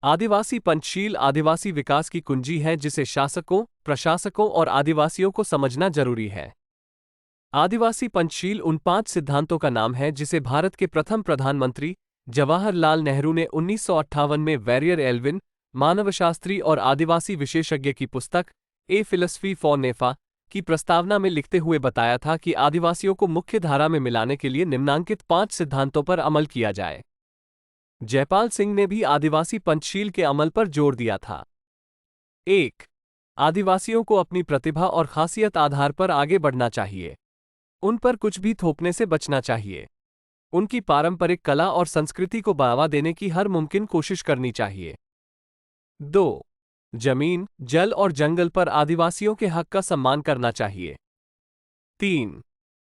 आदिवासी पंचशील आदिवासी विकास की कुंजी है जिसे शासकों, प्रशासकों और आदिवासियों को समझना जरूरी है। आदिवासी पंचशील उन 5 सिद्धांतों का नाम है जिसे भारत के प्रथम प्रधानमंत्री जवाहरलाल नेहरू ने 1958 में वैरियर एल्विन, मानवशास्त्री और आदिवासी विशेषज्ञ की पुस्तक ए फिलॉसफी फॉर नेफा की प्रस्तावना में लिखते हुए बताया था कि आदिवासियों को मुख्य धारा में मिलाने के लिए निम्नांकित 5 सिद्धांतों पर अमल किया जाए। जयपाल सिंह ने भी आदिवासी पंचशील के अमल पर जोर दिया था। 1. आदिवासियों को अपनी प्रतिभा और खासियत आधार पर आगे बढ़ना चाहिए। उन पर कुछ भी थोपने से बचना चाहिए। उनकी पारंपरिक कला और संस्कृति को बढ़ावा देने की हर मुमकिन कोशिश करनी चाहिए। 2. जमीन, जल और जंगल पर आदिवासियों के हक का सम्मान करना चाहिए। 3.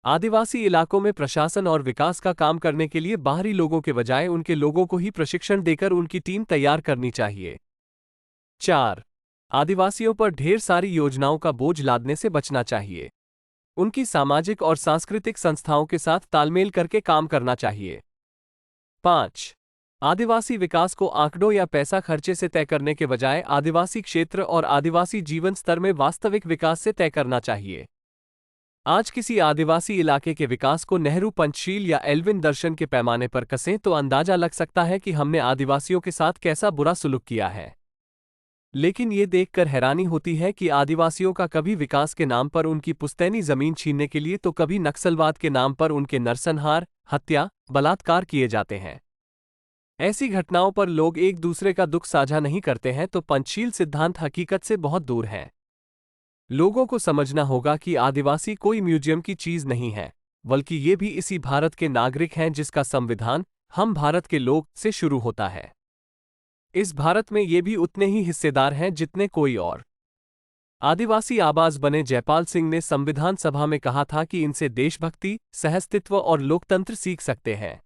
आदिवासी इलाकों में प्रशासन और विकास का काम करने के लिए बाहरी लोगों के बजाय उनके लोगों को ही प्रशिक्षण देकर उनकी टीम तैयार करनी चाहिए। 4. आदिवासियों पर ढेर सारी योजनाओं का बोझ लादने से बचना चाहिए। उनकी सामाजिक और सांस्कृतिक संस्थाओं के साथ तालमेल करके काम करना चाहिए। 5. आदिवासी विकास को आंकड़ों या पैसा खर्चे से तय करने के बजाय आदिवासी क्षेत्र और आदिवासी जीवन स्तर में वास्तविक विकास से तय करना चाहिए। आज किसी आदिवासी इलाके के विकास को नेहरू पंचशील या एल्विन दर्शन के पैमाने पर कसें तो अंदाजा लग सकता है कि हमने आदिवासियों के साथ कैसा बुरा सुलूक किया है। लेकिन ये देखकर हैरानी होती है कि आदिवासियों का कभी विकास के नाम पर उनकी पुश्तैनी जमीन छीनने के लिए तो कभी नक्सलवाद के नाम पर उनके नरसंहार, हत्या, बलात्कार किए जाते हैं। ऐसी घटनाओं पर लोग एक दूसरे का दुख साझा नहीं करते हैं तो पंचशील सिद्धांत हकीकत से बहुत दूर है। लोगों को समझना होगा कि आदिवासी कोई म्यूजियम की चीज नहीं है, बल्कि ये भी इसी भारत के नागरिक हैं जिसका संविधान हम भारत के लोग से शुरू होता है। इस भारत में ये भी उतने ही हिस्सेदार हैं जितने कोई और। आदिवासी आवाज बने जयपाल सिंह ने संविधान सभा में कहा था कि इनसे देशभक्ति, सहअस्तित्व और लोकतंत्र सीख सकते हैं।